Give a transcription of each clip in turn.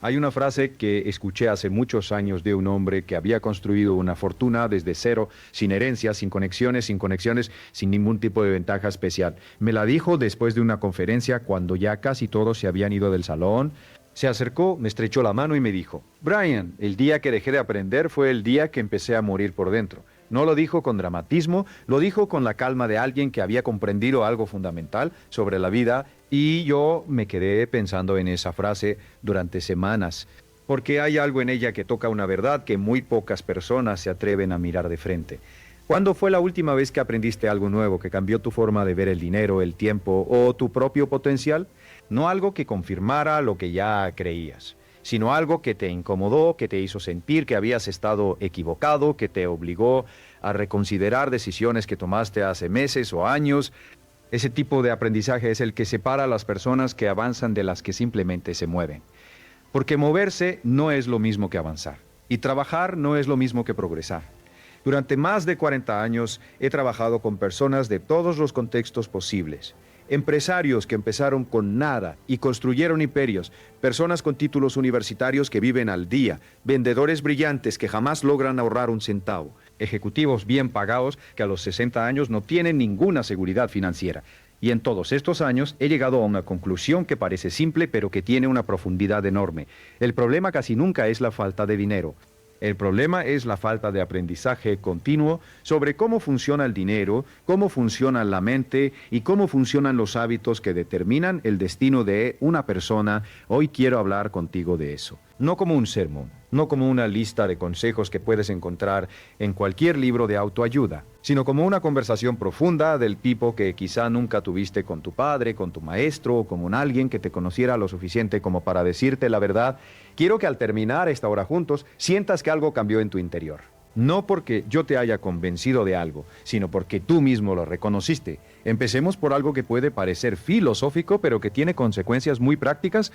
Hay una frase que escuché hace muchos años de un hombre que había construido una fortuna desde cero, sin herencias, sin conexiones, sin ningún tipo de ventaja especial. Me la dijo después de una conferencia cuando ya casi todos se habían ido del salón. Se acercó, me estrechó la mano y me dijo: Brian, el día que dejé de aprender fue el día que empecé a morir por dentro. No lo dijo con dramatismo, lo dijo con la calma de alguien que había comprendido algo fundamental sobre la vida, y yo me quedé pensando en esa frase durante semanas, porque hay algo en ella que toca una verdad que muy pocas personas se atreven a mirar de frente. ¿Cuándo fue la última vez que aprendiste algo nuevo que cambió tu forma de ver el dinero, el tiempo o tu propio potencial? No algo que confirmara lo que ya creías, sino algo que te incomodó, que te hizo sentir que habías estado equivocado, que te obligó a reconsiderar decisiones que tomaste hace meses o años. Ese tipo de aprendizaje es el que separa a las personas que avanzan de las que simplemente se mueven. Porque moverse no es lo mismo que avanzar, y trabajar no es lo mismo que progresar. Durante más de 40 años he trabajado con personas de todos los contextos posibles. Empresarios que empezaron con nada y construyeron imperios, personas con títulos universitarios que viven al día, vendedores brillantes que jamás logran ahorrar un centavo, ejecutivos bien pagados que a los 60 años no tienen ninguna seguridad financiera. Y en todos estos años he llegado a una conclusión que parece simple pero que tiene una profundidad enorme. El problema casi nunca es la falta de dinero. El problema es la falta de aprendizaje continuo sobre cómo funciona el dinero, cómo funciona la mente y cómo funcionan los hábitos que determinan el destino de una persona. Hoy quiero hablar contigo de eso. No como un sermón, no como una lista de consejos que puedes encontrar en cualquier libro de autoayuda, sino como una conversación profunda del tipo que quizá nunca tuviste con tu padre, con tu maestro o con alguien que te conociera lo suficiente como para decirte la verdad. Quiero que al terminar esta hora juntos sientas que algo cambió en tu interior. No porque yo te haya convencido de algo, sino porque tú mismo lo reconociste. Empecemos por algo que puede parecer filosófico, pero que tiene consecuencias muy prácticas.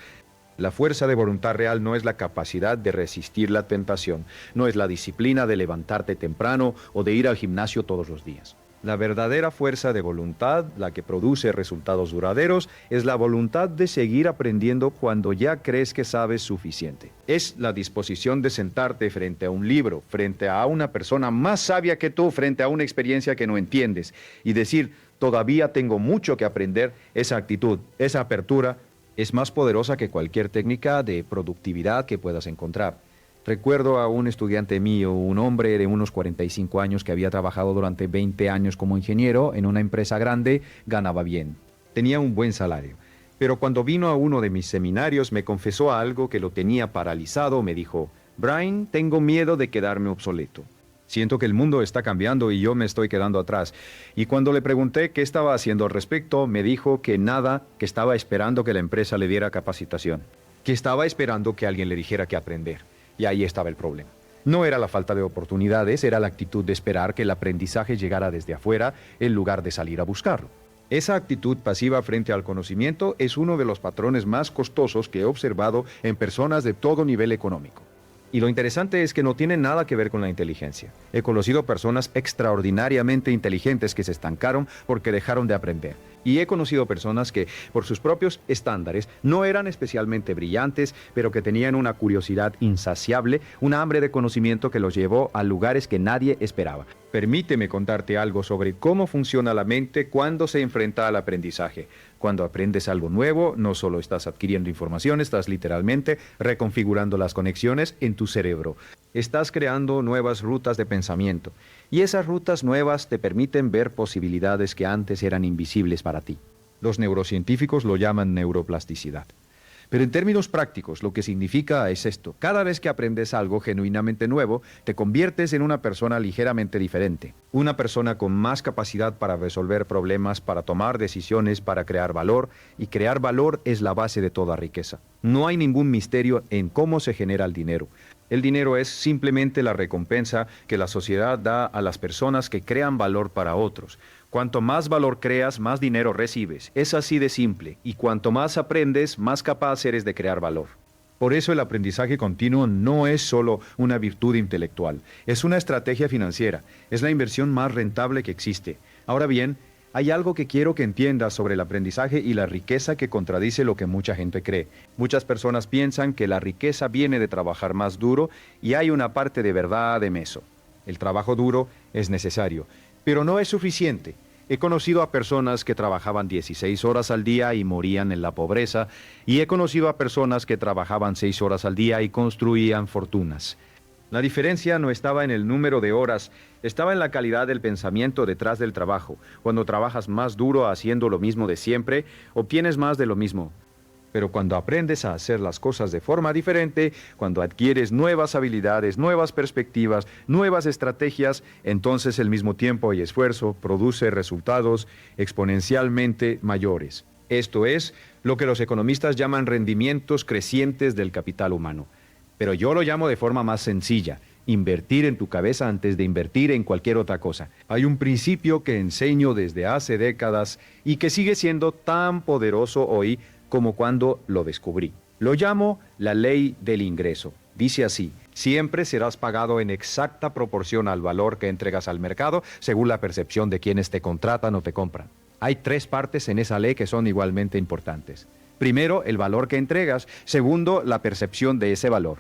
La fuerza de voluntad real no es la capacidad de resistir la tentación, no es la disciplina de levantarte temprano o de ir al gimnasio todos los días. La verdadera fuerza de voluntad, la que produce resultados duraderos, es la voluntad de seguir aprendiendo cuando ya crees que sabes suficiente. Es la disposición de sentarte frente a un libro, frente a una persona más sabia que tú, frente a una experiencia que no entiendes, y decir: todavía tengo mucho que aprender. Esa actitud, esa apertura, es más poderosa que cualquier técnica de productividad que puedas encontrar. Recuerdo a un estudiante mío, un hombre de unos 45 años que había trabajado durante 20 años como ingeniero en una empresa grande, ganaba bien, tenía un buen salario. Pero cuando vino a uno de mis seminarios me confesó algo que lo tenía paralizado. Me dijo: Brian, tengo miedo de quedarme obsoleto. Siento que el mundo está cambiando y yo me estoy quedando atrás. Y cuando le pregunté qué estaba haciendo al respecto, me dijo que nada, que estaba esperando que la empresa le diera capacitación, que estaba esperando que alguien le dijera qué aprender. Y ahí estaba el problema. No era la falta de oportunidades, era la actitud de esperar que el aprendizaje llegara desde afuera en lugar de salir a buscarlo. Esa actitud pasiva frente al conocimiento es uno de los patrones más costosos que he observado en personas de todo nivel económico. Y lo interesante es que no tiene nada que ver con la inteligencia. He conocido personas extraordinariamente inteligentes que se estancaron porque dejaron de aprender. Y he conocido personas que, por sus propios estándares, no eran especialmente brillantes, pero que tenían una curiosidad insaciable, una hambre de conocimiento que los llevó a lugares que nadie esperaba. Permíteme contarte algo sobre cómo funciona la mente cuando se enfrenta al aprendizaje. Cuando aprendes algo nuevo, no solo estás adquiriendo información, estás literalmente reconfigurando las conexiones en tu cerebro. Estás creando nuevas rutas de pensamiento. Y esas rutas nuevas te permiten ver posibilidades que antes eran invisibles para ti. Los neurocientíficos lo llaman neuroplasticidad. Pero en términos prácticos, lo que significa es esto: cada vez que aprendes algo genuinamente nuevo, te conviertes en una persona ligeramente diferente. Una persona con más capacidad para resolver problemas, para tomar decisiones, para crear valor. Y crear valor es la base de toda riqueza. No hay ningún misterio en cómo se genera el dinero. El dinero es simplemente la recompensa que la sociedad da a las personas que crean valor para otros. Cuanto más valor creas, más dinero recibes. Es así de simple. Y cuanto más aprendes, más capaz eres de crear valor. Por eso el aprendizaje continuo no es solo una virtud intelectual. Es una estrategia financiera. Es la inversión más rentable que existe. Ahora bien, Hay algo que quiero que entiendas sobre el aprendizaje y la riqueza que contradice lo que mucha gente cree. Muchas personas piensan que la riqueza viene de trabajar más duro y hay una parte de verdad en eso. El trabajo duro es necesario, pero no es suficiente. He conocido a personas que trabajaban 16 horas al día y morían en la pobreza, y he conocido a personas que trabajaban 6 horas al día y construían fortunas. La diferencia no estaba en el número de horas, estaba en la calidad del pensamiento detrás del trabajo. Cuando trabajas más duro haciendo lo mismo de siempre, obtienes más de lo mismo. Pero cuando aprendes a hacer las cosas de forma diferente, cuando adquieres nuevas habilidades, nuevas perspectivas, nuevas estrategias, entonces el mismo tiempo y esfuerzo produce resultados exponencialmente mayores. Esto es lo que los economistas llaman rendimientos crecientes del capital humano. Pero yo lo llamo de forma más sencilla: invertir en tu cabeza antes de invertir en cualquier otra cosa. Hay un principio que enseño desde hace décadas y que sigue siendo tan poderoso hoy como cuando lo descubrí. Lo llamo la ley del ingreso. Dice así: siempre serás pagado en exacta proporción al valor que entregas al mercado, según la percepción de quienes te contratan o te compran. Hay 3 partes en esa ley que son igualmente importantes. Primero, el valor que entregas. Segundo, la percepción de ese valor.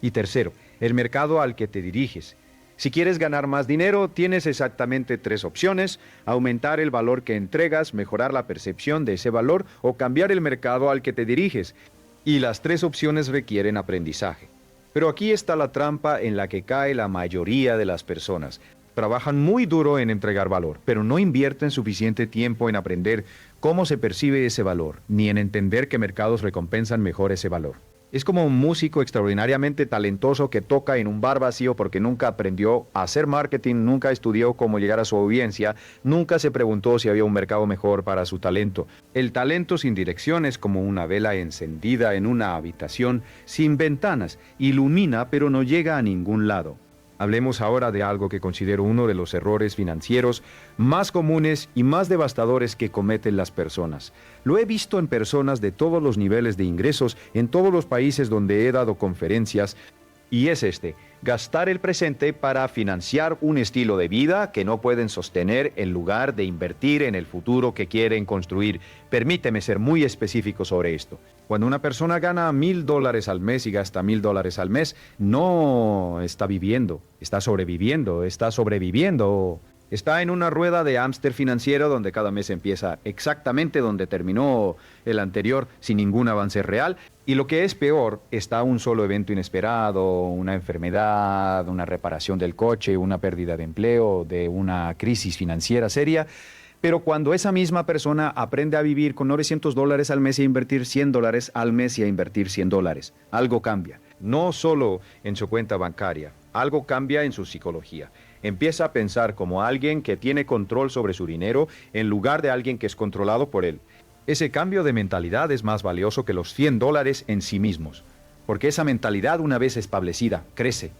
Y tercero, el mercado al que te diriges. Si quieres ganar más dinero, tienes exactamente 3 opciones: aumentar el valor que entregas, mejorar la percepción de ese valor o cambiar el mercado al que te diriges. Y las 3 opciones requieren aprendizaje. Pero aquí está la trampa en la que cae la mayoría de las personas. Trabajan muy duro en entregar valor, pero no invierten suficiente tiempo en aprender cómo se percibe ese valor, ni en entender qué mercados recompensan mejor ese valor. Es como un músico extraordinariamente talentoso que toca en un bar vacío porque nunca aprendió a hacer marketing, nunca estudió cómo llegar a su audiencia, nunca se preguntó si había un mercado mejor para su talento. El talento sin dirección es como una vela encendida en una habitación sin ventanas. Ilumina, pero no llega a ningún lado. Hablemos ahora de algo que considero uno de los errores financieros más comunes y más devastadores que cometen las personas. Lo he visto en personas de todos los niveles de ingresos, en todos los países donde he dado conferencias, y es gastar el presente para financiar un estilo de vida que no pueden sostener en lugar de invertir en el futuro que quieren construir. Permíteme ser muy específico sobre esto. Cuando una persona gana $1,000 al mes y gasta $1,000 al mes, no está viviendo, está sobreviviendo. Está en una rueda de hámster financiero donde cada mes empieza exactamente donde terminó el anterior, sin ningún avance real. Y lo que es peor, está un solo evento inesperado, una enfermedad, una reparación del coche, una pérdida de empleo, de una crisis financiera seria. Pero cuando esa misma persona aprende a vivir con $900 al mes y a invertir $100 al mes y a invertir $100, algo cambia. No solo en su cuenta bancaria, algo cambia en su psicología. Empieza a pensar como alguien que tiene control sobre su dinero en lugar de alguien que es controlado por él. Ese cambio de mentalidad es más valioso que los $100 en sí mismos, porque esa mentalidad, una vez establecida, crece,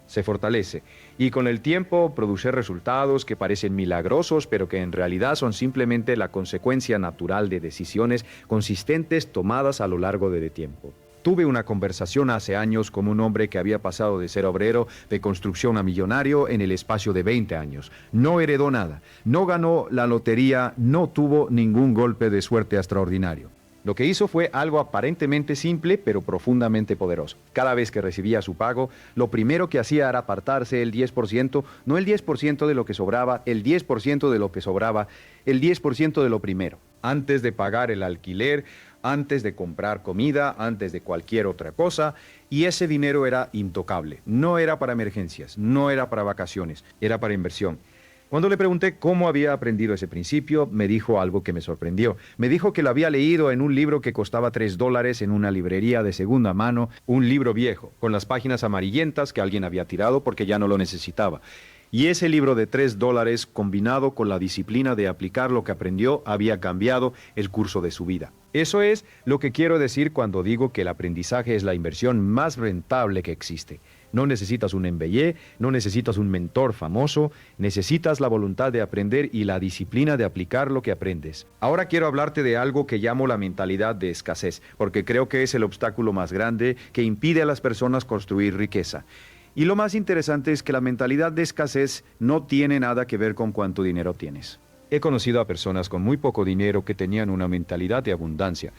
se fortalece y con el tiempo produce resultados que parecen milagrosos, pero que en realidad son simplemente la consecuencia natural de decisiones consistentes tomadas a lo largo del tiempo. Tuve una conversación hace años con un hombre que había pasado de ser obrero de construcción a millonario en el espacio de 20 años. No heredó nada, no ganó la lotería, no tuvo ningún golpe de suerte extraordinario. Lo que hizo fue algo aparentemente simple, pero profundamente poderoso. Cada vez que recibía su pago, lo primero que hacía era apartarse el 10%, no el 10% de lo que sobraba, el 10% de lo que sobraba, el 10% de lo primero. Antes de pagar el alquiler, antes de comprar comida, antes de cualquier otra cosa, y ese dinero era intocable. No era para emergencias, no era para vacaciones, era para inversión. Cuando le pregunté cómo había aprendido ese principio, me dijo algo que me sorprendió. Me dijo que lo había leído en un libro que costaba $3 en una librería de segunda mano, un libro viejo, con las páginas amarillentas que alguien había tirado porque ya no lo necesitaba. Y ese libro de $3, combinado con la disciplina de aplicar lo que aprendió, había cambiado el curso de su vida. Eso es lo que quiero decir cuando digo que el aprendizaje es la inversión más rentable que existe. No necesitas un MBA, no necesitas un mentor famoso, necesitas la voluntad de aprender y la disciplina de aplicar lo que aprendes. Ahora quiero hablarte de algo que llamo la mentalidad de escasez, porque creo que es el obstáculo más grande que impide a las personas construir riqueza. Y lo más interesante es que la mentalidad de escasez no tiene nada que ver con cuánto dinero tienes. He conocido a personas con muy poco dinero que tenían una mentalidad de abundancia.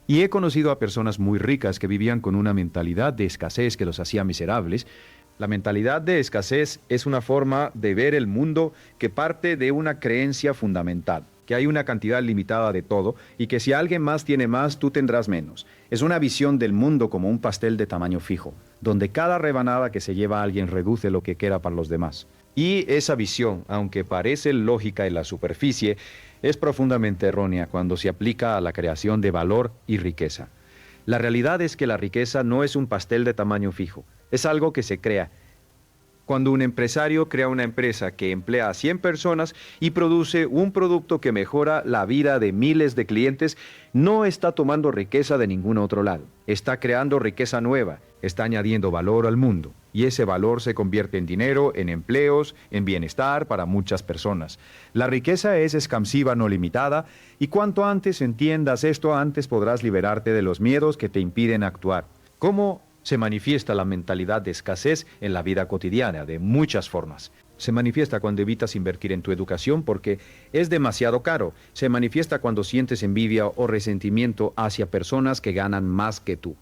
Y he conocido a personas muy ricas que vivían con una mentalidad de escasez que los hacía miserables. La mentalidad de escasez es una forma de ver el mundo que parte de una creencia fundamental, que hay una cantidad limitada de todo y que si alguien más tiene más, tú tendrás menos. Es una visión del mundo como un pastel de tamaño fijo, donde cada rebanada que se lleva a alguien reduce lo que queda para los demás. Y esa visión, aunque parece lógica en la superficie, es profundamente errónea cuando se aplica a la creación de valor y riqueza. La realidad es que la riqueza no es un pastel de tamaño fijo, es algo que se crea. Cuando un empresario crea una empresa que emplea a 100 personas y produce un producto que mejora la vida de miles de clientes, no está tomando riqueza de ningún otro lado. Está creando riqueza nueva, está añadiendo valor al mundo. Y ese valor se convierte en dinero, en empleos, en bienestar para muchas personas. La riqueza es expansiva, no limitada, y cuanto antes entiendas esto, antes podrás liberarte de los miedos que te impiden actuar. ¿Cómo se manifiesta la mentalidad de escasez en la vida cotidiana? De muchas formas. Se manifiesta cuando evitas invertir en tu educación porque es demasiado caro. Se manifiesta cuando sientes envidia o resentimiento hacia personas que ganan más que tú.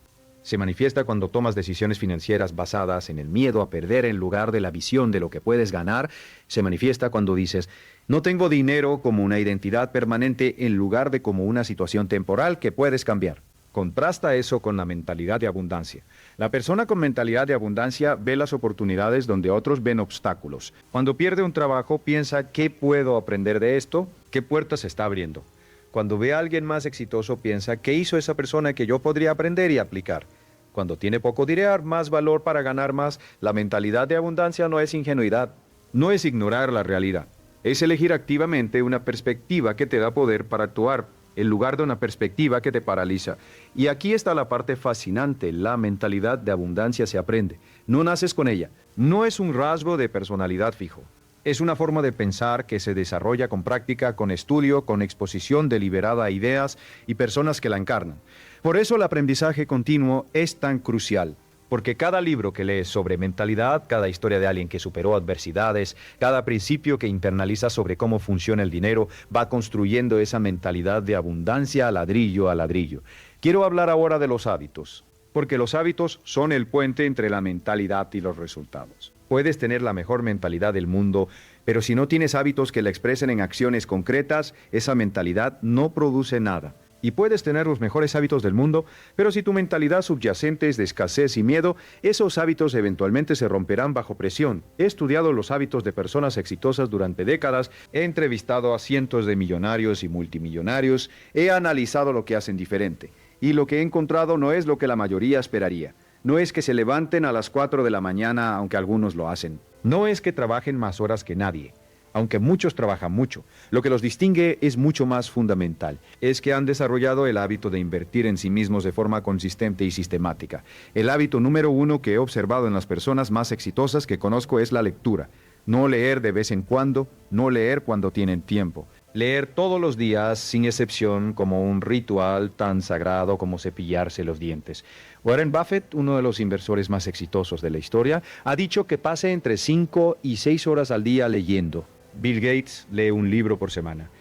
Se manifiesta cuando tomas decisiones financieras basadas en el miedo a perder en lugar de la visión de lo que puedes ganar. Se manifiesta cuando dices, no tengo dinero como una identidad permanente en lugar de como una situación temporal que puedes cambiar. Contrasta eso con la mentalidad de abundancia. La persona con mentalidad de abundancia ve las oportunidades donde otros ven obstáculos. Cuando pierde un trabajo, piensa, ¿qué puedo aprender de esto? ¿Qué puertas se está abriendo? Cuando ve a alguien más exitoso, piensa, ¿qué hizo esa persona que yo podría aprender y aplicar? Cuando tiene poco dinero, más valor para ganar más. La mentalidad de abundancia no es ingenuidad, no es ignorar la realidad. Es elegir activamente una perspectiva que te da poder para actuar, en lugar de una perspectiva que te paraliza. Y aquí está la parte fascinante, la mentalidad de abundancia se aprende. No naces con ella, no es un rasgo de personalidad fijo. Es una forma de pensar que se desarrolla con práctica, con estudio, con exposición deliberada a ideas y personas que la encarnan. Por eso el aprendizaje continuo es tan crucial, porque cada libro que lees sobre mentalidad, cada historia de alguien que superó adversidades, cada principio que internaliza sobre cómo funciona el dinero, va construyendo esa mentalidad de abundancia ladrillo a ladrillo. Quiero hablar ahora de los hábitos, porque los hábitos son el puente entre la mentalidad y los resultados. Puedes tener la mejor mentalidad del mundo, pero si no tienes hábitos que la expresen en acciones concretas, esa mentalidad no produce nada. Y puedes tener los mejores hábitos del mundo, pero si tu mentalidad subyacente es de escasez y miedo, esos hábitos eventualmente se romperán bajo presión. He estudiado los hábitos de personas exitosas durante décadas, he entrevistado a cientos de millonarios y multimillonarios, he analizado lo que hacen diferente. Y lo que he encontrado no es lo que la mayoría esperaría. No es que se levanten a las 4 de la mañana, aunque algunos lo hacen. No es que trabajen más horas que nadie, aunque muchos trabajan mucho. Lo que los distingue es mucho más fundamental. Es que han desarrollado el hábito de invertir en sí mismos de forma consistente y sistemática. El hábito número 1 que he observado en las personas más exitosas que conozco es la lectura. No leer de vez en cuando, no leer cuando tienen tiempo. Leer todos los días, sin excepción, como un ritual tan sagrado como cepillarse los dientes. Warren Buffett, uno de los inversores más exitosos de la historia, ha dicho que pase entre 5 y 6 horas al día leyendo. Bill Gates lee un libro por semana.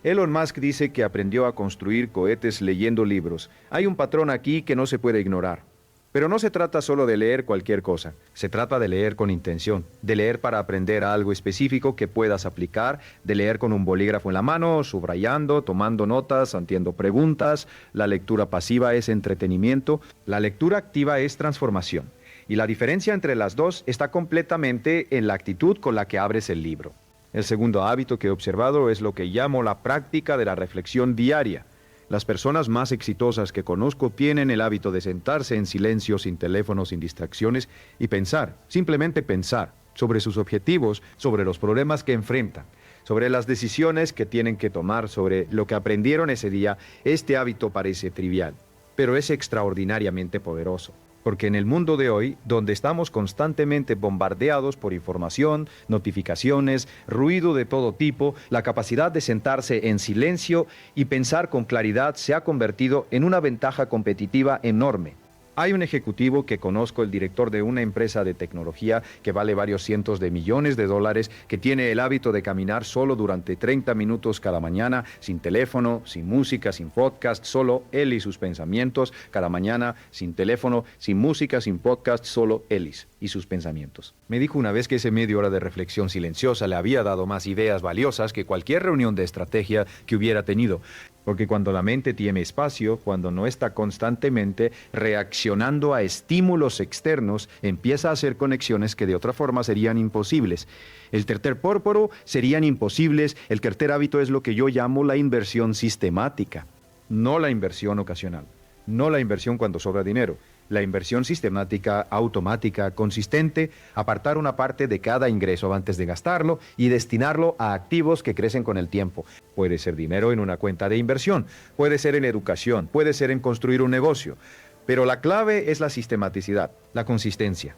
Elon Musk dice que aprendió a construir cohetes leyendo libros. Hay un patrón aquí que no se puede ignorar. Pero no se trata solo de leer cualquier cosa, se trata de leer con intención, de leer para aprender algo específico que puedas aplicar, de leer con un bolígrafo en la mano, subrayando, tomando notas, haciendo preguntas. La lectura pasiva es entretenimiento, la lectura activa es transformación. Y la diferencia entre las dos está completamente en la actitud con la que abres el libro. El segundo hábito que he observado es lo que llamo la práctica de la reflexión diaria. Las personas más exitosas que conozco tienen el hábito de sentarse en silencio, sin teléfono, sin distracciones, y pensar, simplemente pensar, sobre sus objetivos, sobre los problemas que enfrentan, sobre las decisiones que tienen que tomar, sobre lo que aprendieron ese día. Este hábito parece trivial, pero es extraordinariamente poderoso. Porque en el mundo de hoy, donde estamos constantemente bombardeados por información, notificaciones, ruido de todo tipo, la capacidad de sentarse en silencio y pensar con claridad se ha convertido en una ventaja competitiva enorme. Hay un ejecutivo que conozco, el director de una empresa de tecnología que vale varios cientos de millones de dólares, que tiene el hábito de caminar solo durante 30 minutos cada mañana, sin teléfono, sin música, sin podcast, solo él y sus pensamientos, cada mañana, sin teléfono, sin música, sin podcast, solo él y sus pensamientos. Me dijo una vez que esa media hora de reflexión silenciosa le había dado más ideas valiosas que cualquier reunión de estrategia que hubiera tenido. Porque cuando la mente tiene espacio, cuando no está constantemente reaccionando a estímulos externos, empieza a hacer conexiones que de otra forma serían imposibles. El tercer pórporo serían imposibles. El tercer hábito es lo que yo llamo la inversión sistemática, no la inversión ocasional, no la inversión cuando sobra dinero. La inversión sistemática, automática, consistente, apartar una parte de cada ingreso antes de gastarlo y destinarlo a activos que crecen con el tiempo. Puede ser dinero en una cuenta de inversión, puede ser en educación, puede ser en construir un negocio. Pero la clave es la sistematicidad, la consistencia.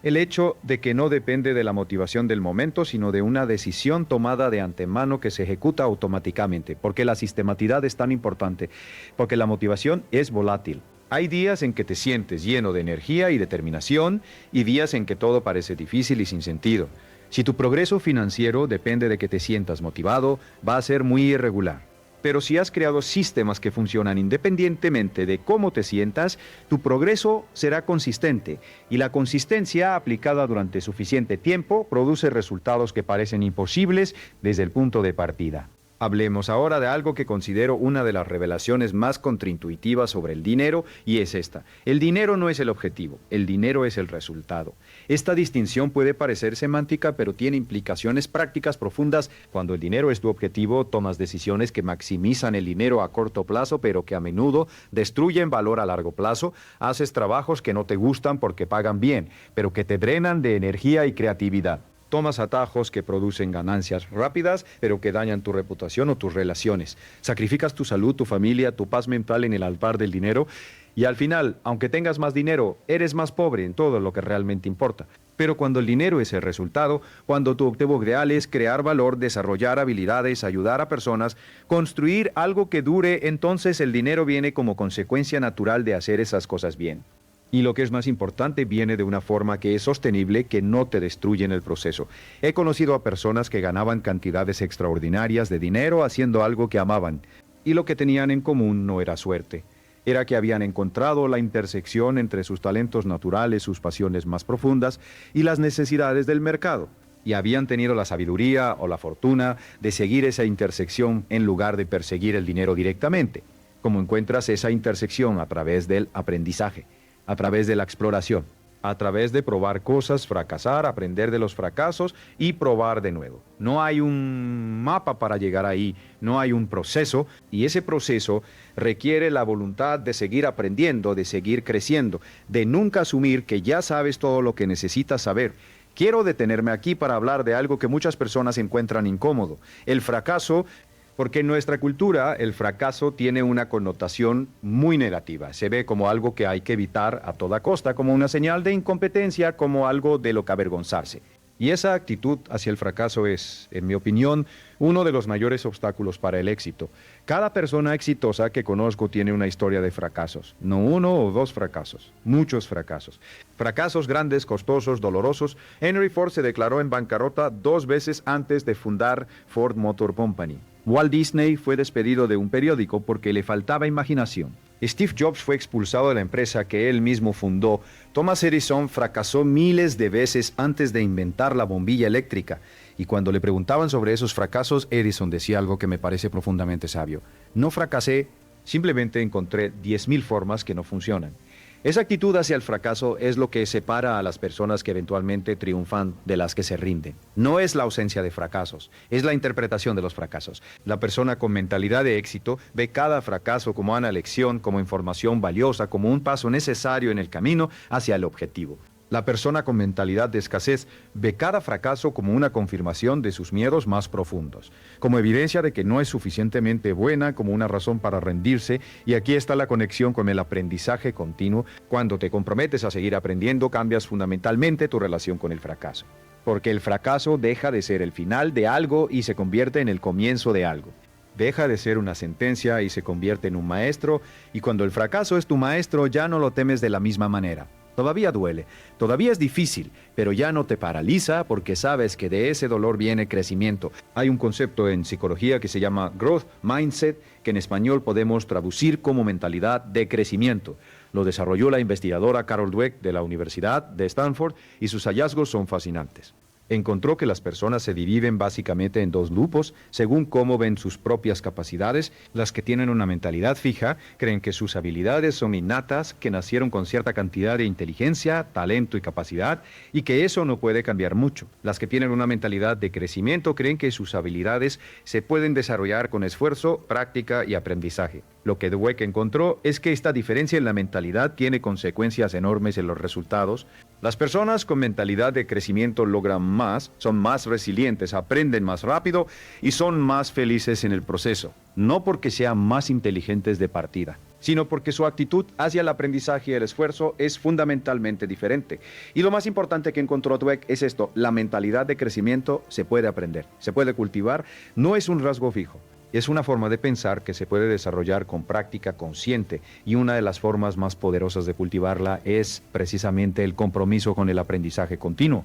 El hecho de que no depende de la motivación del momento, sino de una decisión tomada de antemano que se ejecuta automáticamente. Porque la sistematicidad es tan importante, porque la motivación es volátil. Hay días en que te sientes lleno de energía y determinación y días en que todo parece difícil y sin sentido. Si tu progreso financiero depende de que te sientas motivado, va a ser muy irregular. Pero si has creado sistemas que funcionan independientemente de cómo te sientas, tu progreso será consistente y la consistencia aplicada durante suficiente tiempo produce resultados que parecen imposibles desde el punto de partida. Hablemos ahora de algo que considero una de las revelaciones más contraintuitivas sobre el dinero, y es esta. El dinero no es el objetivo, el dinero es el resultado. Esta distinción puede parecer semántica, pero tiene implicaciones prácticas profundas. Cuando el dinero es tu objetivo, tomas decisiones que maximizan el dinero a corto plazo, pero que a menudo destruyen valor a largo plazo. Haces trabajos que no te gustan porque pagan bien, pero que te drenan de energía y creatividad. Tomas atajos que producen ganancias rápidas, pero que dañan tu reputación o tus relaciones. Sacrificas tu salud, tu familia, tu paz mental en el altar del dinero. Y al final, aunque tengas más dinero, eres más pobre en todo lo que realmente importa. Pero cuando el dinero es el resultado, cuando tu objetivo ideal es crear valor, desarrollar habilidades, ayudar a personas, construir algo que dure, entonces el dinero viene como consecuencia natural de hacer esas cosas bien. Y lo que es más importante, viene de una forma que es sostenible, que no te destruye en el proceso. He conocido a personas que ganaban cantidades extraordinarias de dinero haciendo algo que amaban. Y lo que tenían en común no era suerte. Era que habían encontrado la intersección entre sus talentos naturales, sus pasiones más profundas y las necesidades del mercado. Y habían tenido la sabiduría o la fortuna de seguir esa intersección en lugar de perseguir el dinero directamente. Como encuentras esa intersección a través del aprendizaje, a través de la exploración, a través de probar cosas, fracasar, aprender de los fracasos y probar de nuevo. No hay un mapa para llegar ahí, no hay un proceso, y ese proceso requiere la voluntad de seguir aprendiendo, de seguir creciendo, de nunca asumir que ya sabes todo lo que necesitas saber. Quiero detenerme aquí para hablar de algo que muchas personas encuentran incómodo: el fracaso. Porque en nuestra cultura el fracaso tiene una connotación muy negativa. Se ve como algo que hay que evitar a toda costa, como una señal de incompetencia, como algo de lo que avergonzarse. Y esa actitud hacia el fracaso es, en mi opinión, uno de los mayores obstáculos para el éxito. Cada persona exitosa que conozco tiene una historia de fracasos. No uno o dos fracasos, muchos fracasos. Fracasos grandes, costosos, dolorosos. Henry Ford se declaró en bancarrota 2 veces antes de fundar Ford Motor Company. Walt Disney fue despedido de un periódico porque le faltaba imaginación. Steve Jobs fue expulsado de la empresa que él mismo fundó. Thomas Edison fracasó miles de veces antes de inventar la bombilla eléctrica. Y cuando le preguntaban sobre esos fracasos, Edison decía algo que me parece profundamente sabio: no fracasé, simplemente encontré 10,000 formas que no funcionan. Esa actitud hacia el fracaso es lo que separa a las personas que eventualmente triunfan de las que se rinden. No es la ausencia de fracasos, es la interpretación de los fracasos. La persona con mentalidad de éxito ve cada fracaso como una lección, como información valiosa, como un paso necesario en el camino hacia el objetivo. La persona con mentalidad de escasez ve cada fracaso como una confirmación de sus miedos más profundos, como evidencia de que no es suficientemente buena, como una razón para rendirse. Y aquí está la conexión con el aprendizaje continuo. Cuando te comprometes a seguir aprendiendo, cambias fundamentalmente tu relación con el fracaso. Porque el fracaso deja de ser el final de algo y se convierte en el comienzo de algo. Deja de ser una sentencia y se convierte en un maestro, y cuando el fracaso es tu maestro ya no lo temes de la misma manera. Todavía duele, todavía es difícil, pero ya no te paraliza porque sabes que de ese dolor viene crecimiento. Hay un concepto en psicología que se llama growth mindset, que en español podemos traducir como mentalidad de crecimiento. Lo desarrolló la investigadora Carol Dweck de la Universidad de Stanford y sus hallazgos son fascinantes. Encontró que las personas se dividen básicamente en dos grupos, según cómo ven sus propias capacidades. Las que tienen una mentalidad fija creen que sus habilidades son innatas, que nacieron con cierta cantidad de inteligencia, talento y capacidad, y que eso no puede cambiar mucho. Las que tienen una mentalidad de crecimiento creen que sus habilidades se pueden desarrollar con esfuerzo, práctica y aprendizaje. Lo que Dweck encontró es que esta diferencia en la mentalidad tiene consecuencias enormes en los resultados. Las personas con mentalidad de crecimiento logran más, son más resilientes, aprenden más rápido y son más felices en el proceso. No porque sean más inteligentes de partida, sino porque su actitud hacia el aprendizaje y el esfuerzo es fundamentalmente diferente. Y lo más importante que encontró Dweck es esto: la mentalidad de crecimiento se puede aprender, se puede cultivar, no es un rasgo fijo. Es una forma de pensar que se puede desarrollar con práctica consciente, y una de las formas más poderosas de cultivarla es precisamente el compromiso con el aprendizaje continuo.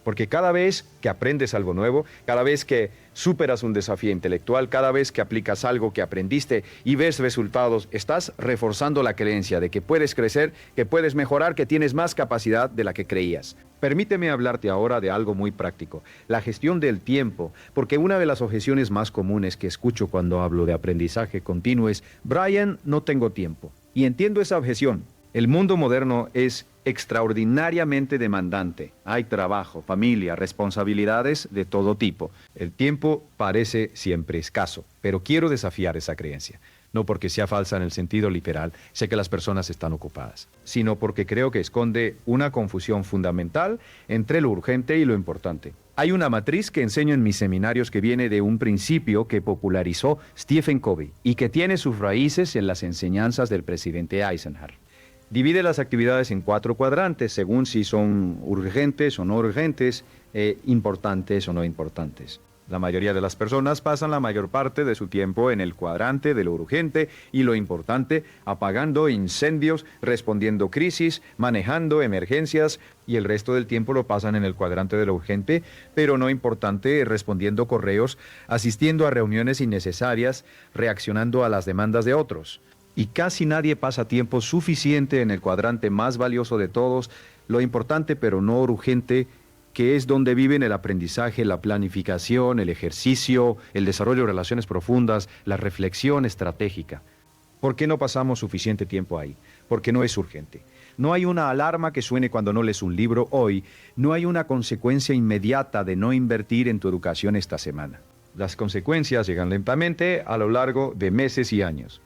Porque cada vez que aprendes algo nuevo, cada vez que superas un desafío intelectual, cada vez que aplicas algo que aprendiste y ves resultados, estás reforzando la creencia de que puedes crecer, que puedes mejorar, que tienes más capacidad de la que creías. Permíteme hablarte ahora de algo muy práctico, la gestión del tiempo, porque una de las objeciones más comunes que escucho cuando hablo de aprendizaje continuo es: Brian, no tengo tiempo. Y entiendo esa objeción. El mundo moderno es extraordinariamente demandante. Hay trabajo, familia, responsabilidades de todo tipo. El tiempo parece siempre escaso, pero quiero desafiar esa creencia. No porque sea falsa en el sentido literal, sé que las personas están ocupadas, sino porque creo que esconde una confusión fundamental entre lo urgente y lo importante. Hay una matriz que enseño en mis seminarios que viene de un principio que popularizó Stephen Covey y que tiene sus raíces en las enseñanzas del presidente Eisenhower. Divide las actividades en 4 cuadrantes, según si son urgentes o no urgentes, importantes o no importantes. La mayoría de las personas pasan la mayor parte de su tiempo en el cuadrante de lo urgente y lo importante, apagando incendios, respondiendo crisis, manejando emergencias, y el resto del tiempo lo pasan en el cuadrante de lo urgente, pero no importante, respondiendo correos, asistiendo a reuniones innecesarias, reaccionando a las demandas de otros. Y casi nadie pasa tiempo suficiente en el cuadrante más valioso de todos, lo importante pero no urgente, que es donde viven el aprendizaje, la planificación, el ejercicio, el desarrollo de relaciones profundas, la reflexión estratégica. ¿Por qué no pasamos suficiente tiempo ahí? Porque no es urgente. No hay una alarma que suene cuando no lees un libro hoy. No hay una consecuencia inmediata de no invertir en tu educación esta semana. Las consecuencias llegan lentamente a lo largo de meses y años.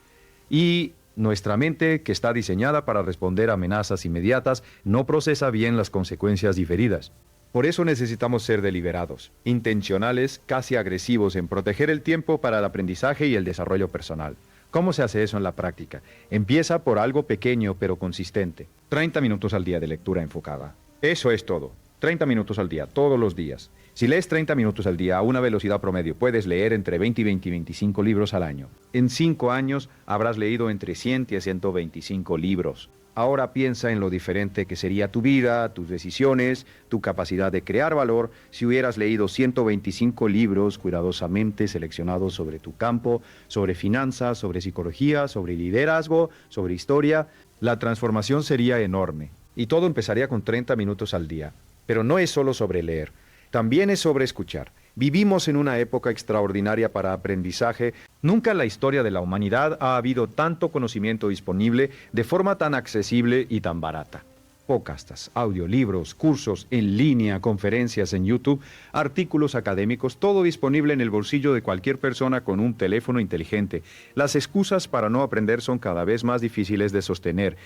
Y nuestra mente, que está diseñada para responder a amenazas inmediatas, no procesa bien las consecuencias diferidas. Por eso necesitamos ser deliberados, intencionales, casi agresivos en proteger el tiempo para el aprendizaje y el desarrollo personal. ¿Cómo se hace eso en la práctica? Empieza por algo pequeño pero consistente. 30 minutos al día de lectura enfocada. Eso es todo. 30 minutos al día, todos los días. Si lees 30 minutos al día a una velocidad promedio, puedes leer entre 20 y 25 libros al año. En 5 años habrás leído entre 100 y 125 libros. Ahora piensa en lo diferente que sería tu vida, tus decisiones, tu capacidad de crear valor si hubieras leído 125 libros cuidadosamente seleccionados sobre tu campo, sobre finanzas, sobre psicología, sobre liderazgo, sobre historia. La transformación sería enorme. Y todo empezaría con 30 minutos al día. Pero no es solo sobre leer. También es sobre escuchar. Vivimos en una época extraordinaria para aprendizaje. Nunca en la historia de la humanidad ha habido tanto conocimiento disponible de forma tan accesible y tan barata. Podcasts, audiolibros, cursos en línea, conferencias en YouTube, artículos académicos, todo disponible en el bolsillo de cualquier persona con un teléfono inteligente. Las excusas para no aprender son cada vez más difíciles de sostener.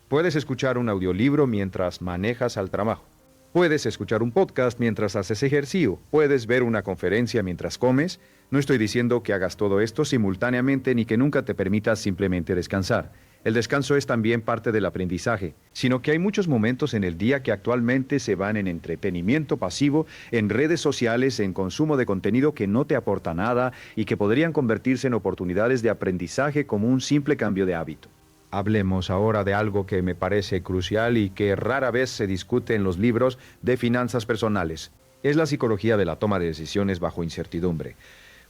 Puedes escuchar un audiolibro mientras manejas al trabajo. Puedes escuchar un podcast mientras haces ejercicio, puedes ver una conferencia mientras comes. No estoy diciendo que hagas todo esto simultáneamente ni que nunca te permitas simplemente descansar. El descanso es también parte del aprendizaje, sino que hay muchos momentos en el día que actualmente se van en entretenimiento pasivo, en redes sociales, en consumo de contenido que no te aporta nada y que podrían convertirse en oportunidades de aprendizaje como un simple cambio de hábito. Hablemos ahora de algo que me parece crucial y que rara vez se discute en los libros de finanzas personales. Es la psicología de la toma de decisiones bajo incertidumbre.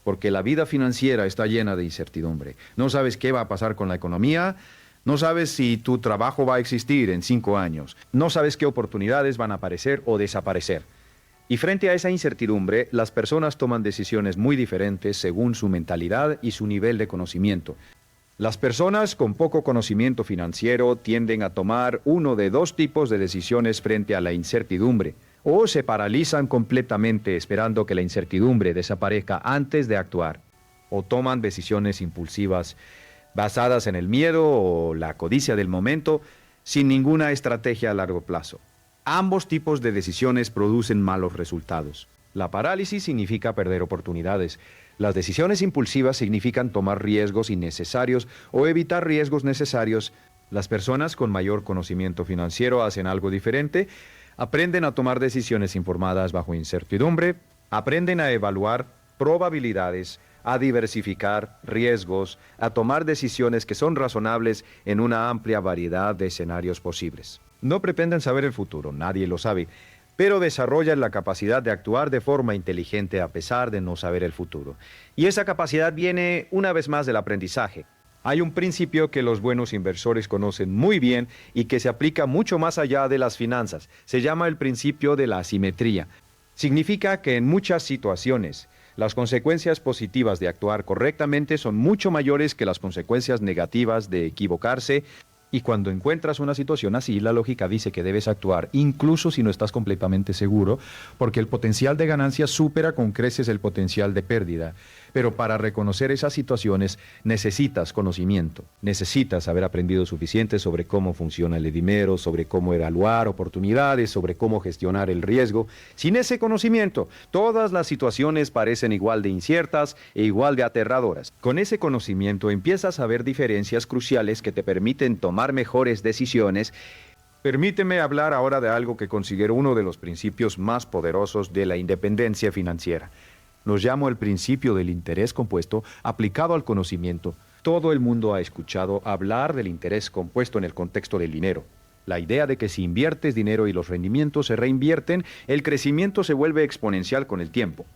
Porque la vida financiera está llena de incertidumbre. No sabes qué va a pasar con la economía, no sabes si tu trabajo va a existir en 5 años, no sabes qué oportunidades van a aparecer o desaparecer. Y frente a esa incertidumbre, las personas toman decisiones muy diferentes según su mentalidad y su nivel de conocimiento. Las personas con poco conocimiento financiero tienden a tomar uno de dos tipos de decisiones frente a la incertidumbre. O se paralizan completamente esperando que la incertidumbre desaparezca antes de actuar, o toman decisiones impulsivas basadas en el miedo o la codicia del momento sin ninguna estrategia a largo plazo. Ambos tipos de decisiones producen malos resultados. La parálisis significa perder oportunidades. Las decisiones impulsivas significan tomar riesgos innecesarios o evitar riesgos necesarios. Las personas con mayor conocimiento financiero hacen algo diferente. Aprenden a tomar decisiones informadas bajo incertidumbre, aprenden a evaluar probabilidades, a diversificar riesgos, a tomar decisiones que son razonables en una amplia variedad de escenarios posibles. No pretenden saber el futuro, nadie lo sabe, pero desarrollan la capacidad de actuar de forma inteligente a pesar de no saber el futuro. Y esa capacidad viene una vez más del aprendizaje. Hay un principio que los buenos inversores conocen muy bien y que se aplica mucho más allá de las finanzas. Se llama el principio de la asimetría. Significa que en muchas situaciones, las consecuencias positivas de actuar correctamente son mucho mayores que las consecuencias negativas de equivocarse. Y cuando encuentras una situación así, la lógica dice que debes actuar, incluso si no estás completamente seguro, porque el potencial de ganancia supera con creces el potencial de pérdida. Pero para reconocer esas situaciones necesitas conocimiento, necesitas haber aprendido suficiente sobre cómo funciona el dinero, sobre cómo evaluar oportunidades, sobre cómo gestionar el riesgo. Sin ese conocimiento, todas las situaciones parecen igual de inciertas e igual de aterradoras. Con ese conocimiento empiezas a ver diferencias cruciales que te permiten tomar mejores decisiones. Permíteme hablar ahora de algo que considero uno de los principios más poderosos de la independencia financiera. Los llamo el principio del interés compuesto aplicado al conocimiento. Todo el mundo ha escuchado hablar del interés compuesto en el contexto del dinero. La idea de que si inviertes dinero y los rendimientos se reinvierten, el crecimiento se vuelve exponencial con el tiempo.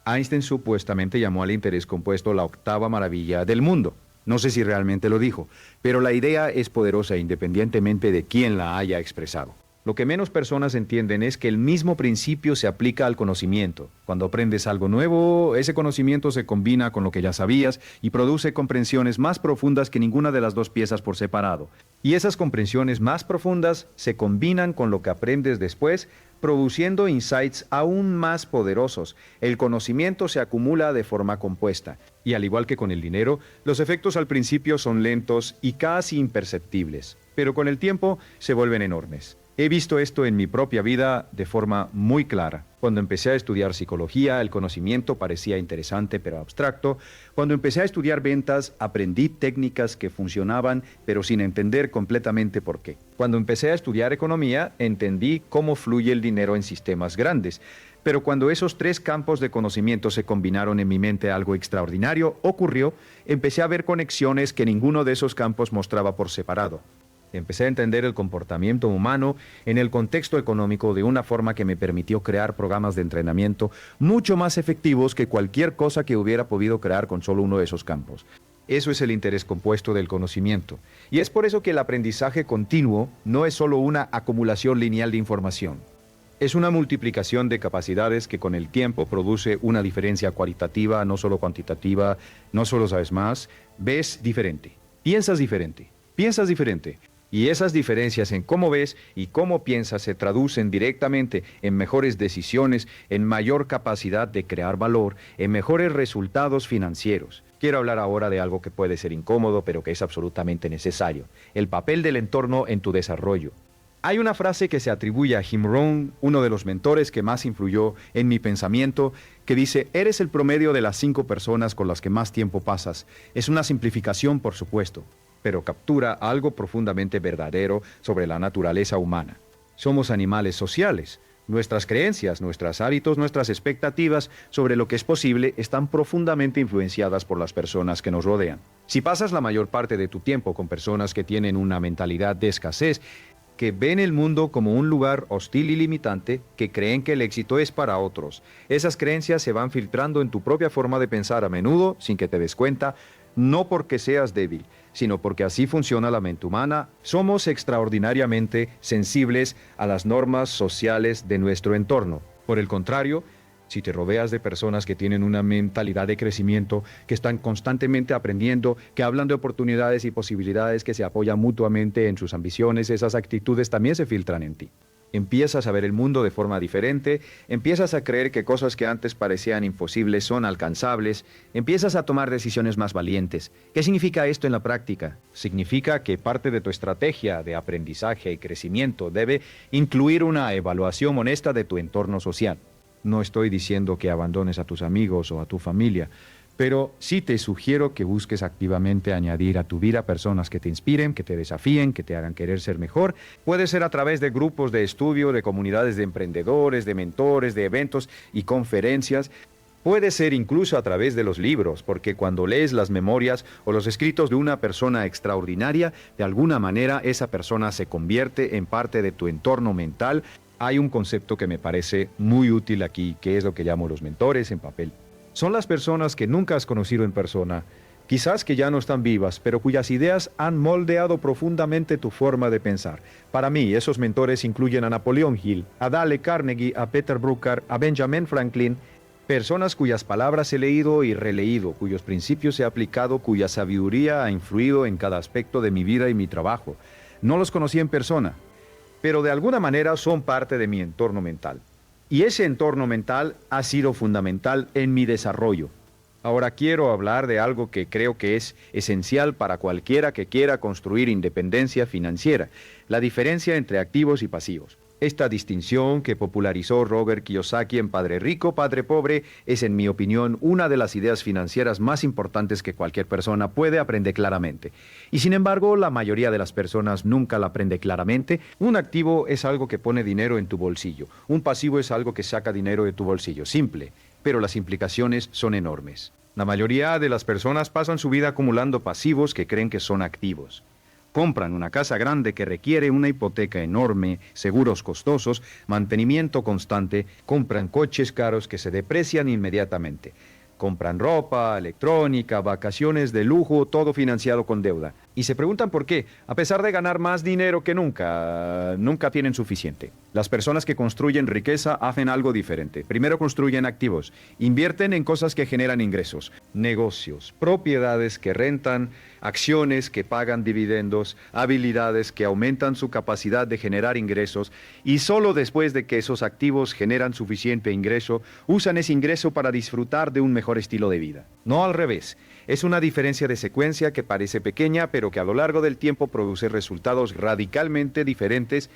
Einstein supuestamente llamó al interés compuesto la octava maravilla del mundo. No sé si realmente lo dijo, pero la idea es poderosa independientemente de quién la haya expresado. Lo que menos personas entienden es que el mismo principio se aplica al conocimiento. Cuando aprendes algo nuevo, ese conocimiento se combina con lo que ya sabías y produce comprensiones más profundas que ninguna de las dos piezas por separado. Y esas comprensiones más profundas se combinan con lo que aprendes después, produciendo insights aún más poderosos. El conocimiento se acumula de forma compuesta. Y al igual que con el dinero, los efectos al principio son lentos y casi imperceptibles, pero con el tiempo se vuelven enormes. He visto esto en mi propia vida de forma muy clara. Cuando empecé a estudiar psicología, el conocimiento parecía interesante pero abstracto. Cuando empecé a estudiar ventas, aprendí técnicas que funcionaban pero sin entender completamente por qué. Cuando empecé a estudiar economía, entendí cómo fluye el dinero en sistemas grandes. Pero cuando esos tres campos de conocimiento se combinaron en mi mente, algo extraordinario ocurrió. Empecé a ver conexiones que ninguno de esos campos mostraba por separado. Empecé a entender el comportamiento humano en el contexto económico de una forma que me permitió crear programas de entrenamiento mucho más efectivos que cualquier cosa que hubiera podido crear con solo uno de esos campos. Eso es el interés compuesto del conocimiento. Y es por eso que el aprendizaje continuo no es solo una acumulación lineal de información. Es una multiplicación de capacidades que con el tiempo produce una diferencia cualitativa, no solo cuantitativa, no solo sabes más, ves diferente, piensas diferente. Y esas diferencias en cómo ves y cómo piensas se traducen directamente en mejores decisiones, en mayor capacidad de crear valor, en mejores resultados financieros. Quiero hablar ahora de algo que puede ser incómodo, pero que es absolutamente necesario: el papel del entorno en tu desarrollo. Hay una frase que se atribuye a Jim Rohn, uno de los mentores que más influyó en mi pensamiento, que dice: eres el promedio de las 5 personas con las que más tiempo pasas. Es una simplificación, por supuesto. pero captura algo profundamente verdadero sobre la naturaleza humana. Somos animales sociales. Nuestras creencias, nuestros hábitos, nuestras expectativas sobre lo que es posible están profundamente influenciadas por las personas que nos rodean. Si pasas la mayor parte de tu tiempo con personas que tienen una mentalidad de escasez, que ven el mundo como un lugar hostil y limitante, que creen que el éxito es para otros, esas creencias se van filtrando en tu propia forma de pensar a menudo, sin que te des cuenta, no porque seas débil, sino porque así funciona la mente humana. Somos extraordinariamente sensibles a las normas sociales de nuestro entorno. Por el contrario, si te rodeas de personas que tienen una mentalidad de crecimiento, que están constantemente aprendiendo, que hablan de oportunidades y posibilidades, que se apoyan mutuamente en sus ambiciones, esas actitudes también se filtran en ti. Empiezas a ver el mundo de forma diferente, empiezas a creer que cosas que antes parecían imposibles son alcanzables, empiezas a tomar decisiones más valientes. ¿Qué significa esto en la práctica? Significa que parte de tu estrategia de aprendizaje y crecimiento debe incluir una evaluación honesta de tu entorno social. No estoy diciendo que abandones a tus amigos o a tu familia, pero sí te sugiero que busques activamente añadir a tu vida personas que te inspiren, que te desafíen, que te hagan querer ser mejor. Puede ser a través de grupos de estudio, de comunidades de emprendedores, de mentores, de eventos y conferencias. Puede ser incluso a través de los libros, porque cuando lees las memorias o los escritos de una persona extraordinaria, de alguna manera esa persona se convierte en parte de tu entorno mental. Hay un concepto que me parece muy útil aquí, que es lo que llamo los mentores en papel. Son las personas que nunca has conocido en persona, quizás que ya no están vivas, pero cuyas ideas han moldeado profundamente tu forma de pensar. Para mí, esos mentores incluyen a Napoleón Hill, a Dale Carnegie, a Peter Drucker, a Benjamin Franklin, personas cuyas palabras he leído y releído, cuyos principios he aplicado, cuya sabiduría ha influido en cada aspecto de mi vida y mi trabajo. No los conocí en persona, pero de alguna manera son parte de mi entorno mental. Y ese entorno mental ha sido fundamental en mi desarrollo. Ahora quiero hablar de algo que creo que es esencial para cualquiera que quiera construir independencia financiera, la diferencia entre activos y pasivos. Esta distinción que popularizó Robert Kiyosaki en Padre Rico, Padre Pobre, es en mi opinión una de las ideas financieras más importantes que cualquier persona puede aprender claramente. Y sin embargo, la mayoría de las personas nunca la aprende claramente. Un activo es algo que pone dinero en tu bolsillo. Un pasivo es algo que saca dinero de tu bolsillo. Simple, pero las implicaciones son enormes. La mayoría de las personas pasan su vida acumulando pasivos que creen que son activos. Compran una casa grande que requiere una hipoteca enorme, seguros costosos, mantenimiento constante, compran coches caros que se deprecian inmediatamente. Compran ropa, electrónica, vacaciones de lujo, todo financiado con deuda. Y se preguntan por qué, a pesar de ganar más dinero que nunca tienen suficiente. Las personas que construyen riqueza hacen algo diferente. Primero construyen activos, invierten en cosas que generan ingresos, negocios, propiedades que rentan, acciones que pagan dividendos, habilidades que aumentan su capacidad de generar ingresos, y solo después de que esos activos generan suficiente ingreso, usan ese ingreso para disfrutar de un mejor estilo de vida. No al revés. Es una diferencia de secuencia que parece pequeña, pero que a lo largo del tiempo produce resultados radicalmente diferentes.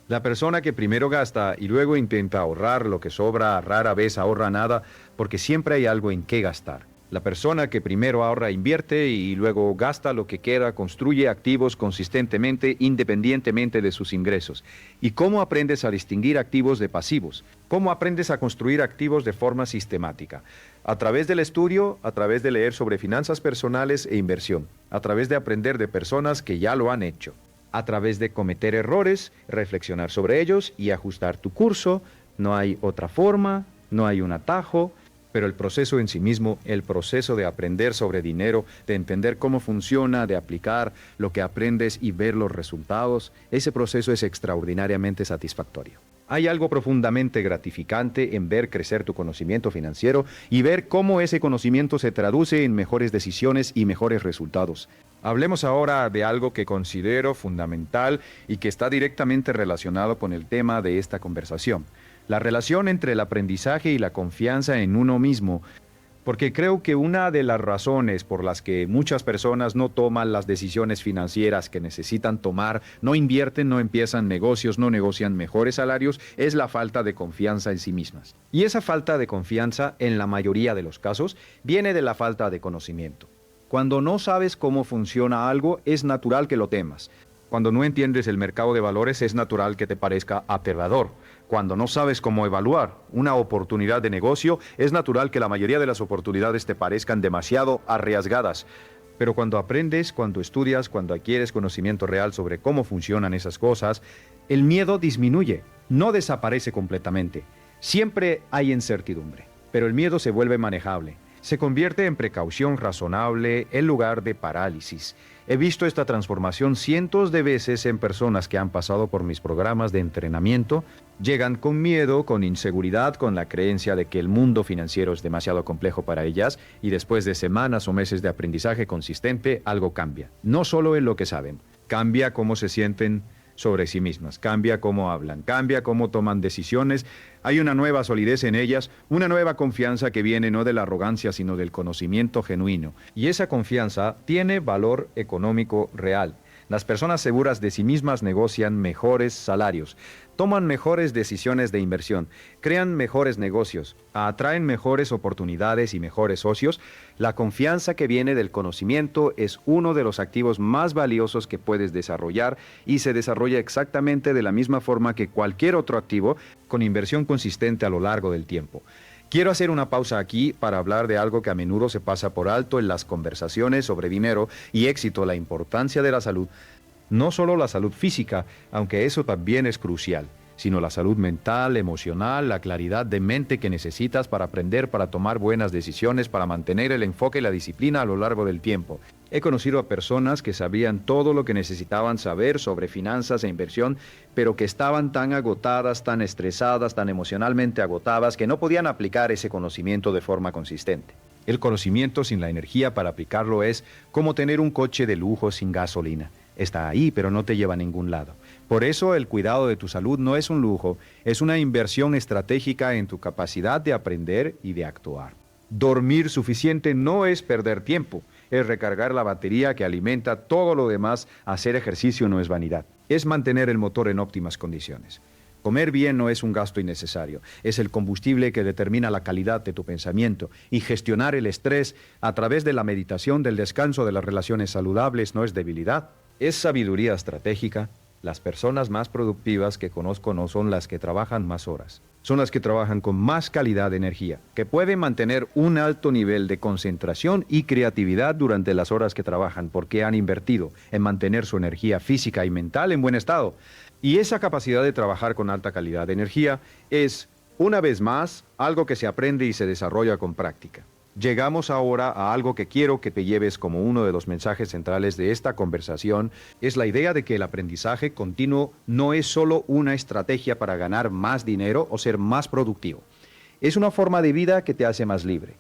La persona que primero gasta y luego intenta ahorrar lo que sobra, rara vez ahorra nada, porque siempre hay algo en qué gastar. La persona que primero ahorra, invierte y luego gasta lo que queda, construye activos consistentemente, independientemente de sus ingresos. ¿Y cómo aprendes a distinguir activos de pasivos? ¿Cómo aprendes a construir activos de forma sistemática? A través del estudio, a través de leer sobre finanzas personales e inversión, a través de aprender de personas que ya lo han hecho, a través de cometer errores, reflexionar sobre ellos y ajustar tu curso. No hay otra forma, no hay un atajo. Pero el proceso en sí mismo, el proceso de aprender sobre dinero, de entender cómo funciona, de aplicar lo que aprendes y ver los resultados, ese proceso es extraordinariamente satisfactorio. Hay algo profundamente gratificante en ver crecer tu conocimiento financiero y ver cómo ese conocimiento se traduce en mejores decisiones y mejores resultados. Hablemos ahora de algo que considero fundamental y que está directamente relacionado con el tema de esta conversación. La relación entre el aprendizaje y la confianza en uno mismo, porque creo que una de las razones por las que muchas personas no toman las decisiones financieras que necesitan tomar, no invierten, no empiezan negocios, no negocian mejores salarios, es la falta de confianza en sí mismas. Y esa falta de confianza, en la mayoría de los casos, viene de la falta de conocimiento. Cuando no sabes cómo funciona algo, es natural que lo temas. Cuando no entiendes el mercado de valores, es natural que te parezca aterrador. Cuando no sabes cómo evaluar una oportunidad de negocio, es natural que la mayoría de las oportunidades te parezcan demasiado arriesgadas. Pero cuando aprendes, cuando estudias, cuando adquieres conocimiento real sobre cómo funcionan esas cosas, el miedo disminuye, no desaparece completamente. Siempre hay incertidumbre, pero el miedo se vuelve manejable. Se convierte en precaución razonable en lugar de parálisis. He visto esta transformación cientos de veces en personas que han pasado por mis programas de entrenamiento. Llegan con miedo, con inseguridad, con la creencia de que el mundo financiero es demasiado complejo para ellas, y después de semanas o meses de aprendizaje consistente, algo cambia. No solo en lo que saben, cambia cómo se sienten sobre sí mismas, cambia cómo hablan, cambia cómo toman decisiones. Hay una nueva solidez en ellas, una nueva confianza que viene no de la arrogancia, sino del conocimiento genuino. Y esa confianza tiene valor económico real. Las personas seguras de sí mismas negocian mejores salarios, toman mejores decisiones de inversión, crean mejores negocios, atraen mejores oportunidades y mejores socios. La confianza que viene del conocimiento es uno de los activos más valiosos que puedes desarrollar, y se desarrolla exactamente de la misma forma que cualquier otro activo, con inversión consistente a lo largo del tiempo. Quiero hacer una pausa aquí para hablar de algo que a menudo se pasa por alto en las conversaciones sobre dinero y éxito: la importancia de la salud. No solo la salud física, aunque eso también es crucial, sino la salud mental, emocional, la claridad de mente que necesitas para aprender, para tomar buenas decisiones, para mantener el enfoque y la disciplina a lo largo del tiempo. He conocido a personas que sabían todo lo que necesitaban saber sobre finanzas e inversión, pero que estaban tan agotadas, tan estresadas, tan emocionalmente agotadas, que no podían aplicar ese conocimiento de forma consistente. El conocimiento sin la energía para aplicarlo es como tener un coche de lujo sin gasolina. Está ahí, pero no te lleva a ningún lado. Por eso el cuidado de tu salud no es un lujo, es una inversión estratégica en tu capacidad de aprender y de actuar. Dormir suficiente no es perder tiempo, es recargar la batería que alimenta todo lo demás. Hacer ejercicio no es vanidad, es mantener el motor en óptimas condiciones. Comer bien no es un gasto innecesario, es el combustible que determina la calidad de tu pensamiento, y gestionar el estrés a través de la meditación, del descanso, de las relaciones saludables no es debilidad, es sabiduría estratégica. Las personas más productivas que conozco no son las que trabajan más horas, son las que trabajan con más calidad de energía, que pueden mantener un alto nivel de concentración y creatividad durante las horas que trabajan, porque han invertido en mantener su energía física y mental en buen estado. Y esa capacidad de trabajar con alta calidad de energía es, una vez más, algo que se aprende y se desarrolla con práctica. Llegamos ahora a algo que quiero que te lleves como uno de los mensajes centrales de esta conversación. Es la idea de que el aprendizaje continuo no es solo una estrategia para ganar más dinero o ser más productivo. Es una forma de vida que te hace más libre.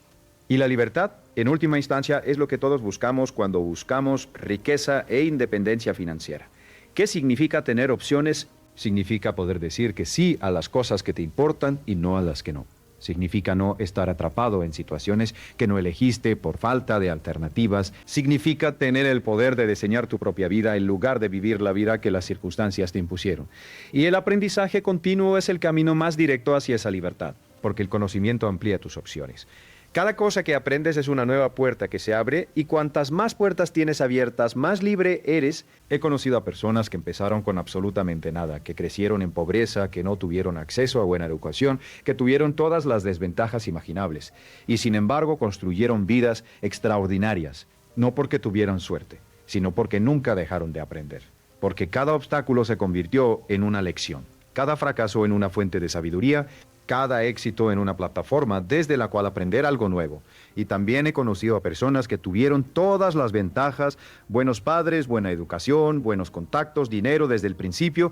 Y la libertad, en última instancia, es lo que todos buscamos cuando buscamos riqueza e independencia financiera. ¿Qué significa tener opciones? Significa poder decir que sí a las cosas que te importan y no a las que no. Significa no estar atrapado en situaciones que no elegiste por falta de alternativas. Significa tener el poder de diseñar tu propia vida en lugar de vivir la vida que las circunstancias te impusieron. Y el aprendizaje continuo es el camino más directo hacia esa libertad, porque el conocimiento amplía tus opciones. Cada cosa que aprendes es una nueva puerta que se abre, y cuantas más puertas tienes abiertas, más libre eres. He conocido a personas que empezaron con absolutamente nada, que crecieron en pobreza, que no tuvieron acceso a buena educación, que tuvieron todas las desventajas imaginables, y sin embargo construyeron vidas extraordinarias, no porque tuvieron suerte, sino porque nunca dejaron de aprender, porque cada obstáculo se convirtió en una lección, cada fracaso en una fuente de sabiduría, cada éxito en una plataforma desde la cual aprender algo nuevo. Y también he conocido a personas que tuvieron todas las ventajas: buenos padres, buena educación, buenos contactos, dinero desde el principio,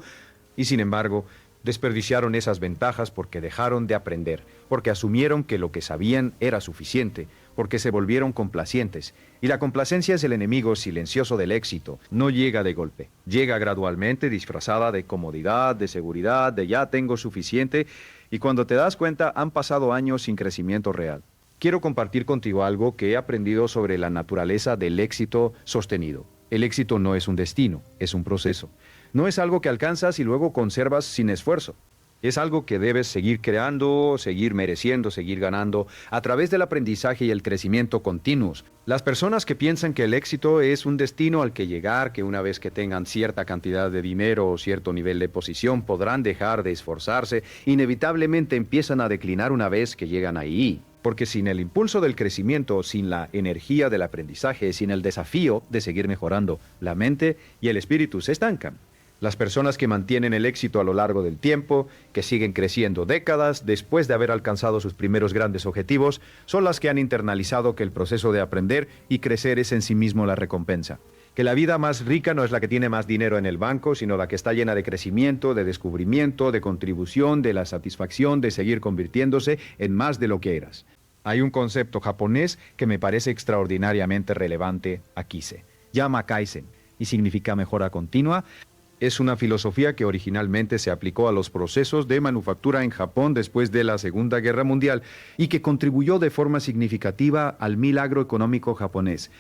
y sin embargo desperdiciaron esas ventajas porque dejaron de aprender, porque asumieron que lo que sabían era suficiente, porque se volvieron complacientes. Y la complacencia es el enemigo silencioso del éxito. No llega de golpe, llega gradualmente, disfrazada de comodidad, de seguridad, de ya tengo suficiente, y cuando te das cuenta han pasado años sin crecimiento real. Quiero compartir contigo algo que he aprendido sobre la naturaleza del éxito sostenido. El éxito no es un destino, es un proceso. No es algo que alcanzas y luego conservas sin esfuerzo. Es algo que debes seguir creando, seguir mereciendo, seguir ganando a través del aprendizaje y el crecimiento continuos. Las personas que piensan que el éxito es un destino al que llegar, que una vez que tengan cierta cantidad de dinero o cierto nivel de posición podrán dejar de esforzarse, inevitablemente empiezan a declinar una vez que llegan ahí. Porque sin el impulso del crecimiento, sin la energía del aprendizaje, sin el desafío de seguir mejorando, la mente y el espíritu se estancan. Las personas que mantienen el éxito a lo largo del tiempo, que siguen creciendo décadas después de haber alcanzado sus primeros grandes objetivos, son las que han internalizado que el proceso de aprender y crecer es en sí mismo la recompensa. Que la vida más rica no es la que tiene más dinero en el banco, sino la que está llena de crecimiento, de descubrimiento, de contribución, de la satisfacción de seguir convirtiéndose en más de lo que eras. Hay un concepto japonés que me parece extraordinariamente relevante aquí, se llama Kaizen y significa mejora continua. Es una filosofía que originalmente se aplicó a los procesos de manufactura en Japón después de la Segunda Guerra Mundial y que contribuyó de forma significativa al milagro económico japonés.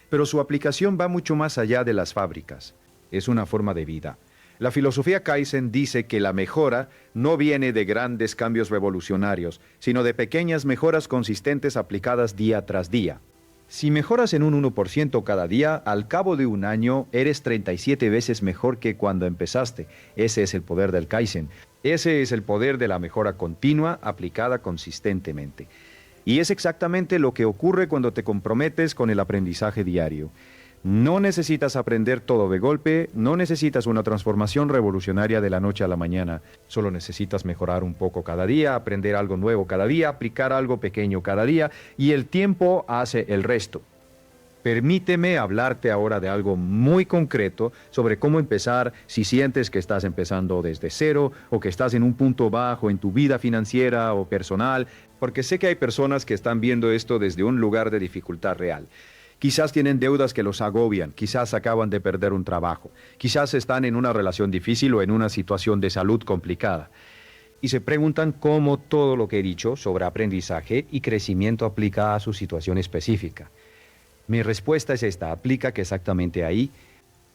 Pero su aplicación va mucho más allá de las fábricas. Es una forma de vida. La filosofía Kaizen dice que la mejora no viene de grandes cambios revolucionarios, sino de pequeñas mejoras consistentes aplicadas día tras día. Si mejoras en un 1% cada día, al cabo de un año eres 37 veces mejor que cuando empezaste. Ese es el poder del Kaizen. Ese es el poder de la mejora continua aplicada consistentemente. Y es exactamente lo que ocurre cuando te comprometes con el aprendizaje diario. No necesitas aprender todo de golpe, no necesitas una transformación revolucionaria de la noche a la mañana. Solo necesitas mejorar un poco cada día, aprender algo nuevo cada día, aplicar algo pequeño cada día, y el tiempo hace el resto. Permíteme hablarte ahora de algo muy concreto sobre cómo empezar si sientes que estás empezando desde cero o que estás en un punto bajo en tu vida financiera o personal, porque sé que hay personas que están viendo esto desde un lugar de dificultad real. Quizás tienen deudas que los agobian, quizás acaban de perder un trabajo, quizás están en una relación difícil o en una situación de salud complicada. Y se preguntan cómo todo lo que he dicho sobre aprendizaje y crecimiento aplica a su situación específica. Mi respuesta es esta: aplica que exactamente ahí,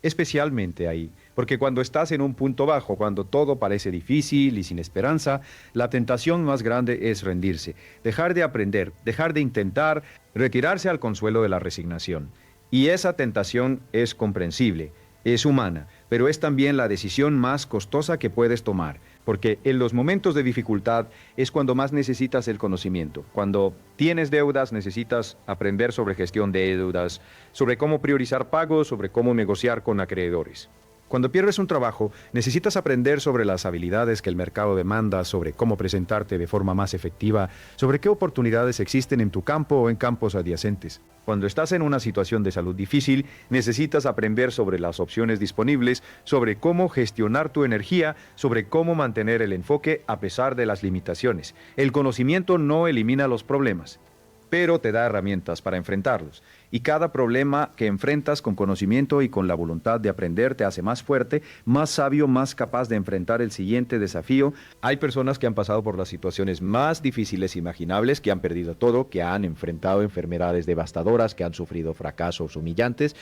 especialmente ahí, porque cuando estás en un punto bajo, cuando todo parece difícil y sin esperanza, la tentación más grande es rendirse, dejar de aprender, dejar de intentar, retirarse al consuelo de la resignación. Y esa tentación es comprensible, es humana, pero es también la decisión más costosa que puedes tomar, porque en los momentos de dificultad es cuando más necesitas el conocimiento. Cuando tienes deudas, necesitas aprender sobre gestión de deudas, sobre cómo priorizar pagos, sobre cómo negociar con acreedores. Cuando pierdes un trabajo, necesitas aprender sobre las habilidades que el mercado demanda, sobre cómo presentarte de forma más efectiva, sobre qué oportunidades existen en tu campo o en campos adyacentes. Cuando estás en una situación de salud difícil, necesitas aprender sobre las opciones disponibles, sobre cómo gestionar tu energía, sobre cómo mantener el enfoque a pesar de las limitaciones. El conocimiento no elimina los problemas, pero te da herramientas para enfrentarlos. Y cada problema que enfrentas con conocimiento y con la voluntad de aprender te hace más fuerte, más sabio, más capaz de enfrentar el siguiente desafío. Hay personas que han pasado por las situaciones más difíciles imaginables, que han perdido todo, que han enfrentado enfermedades devastadoras, que han sufrido fracasos humillantes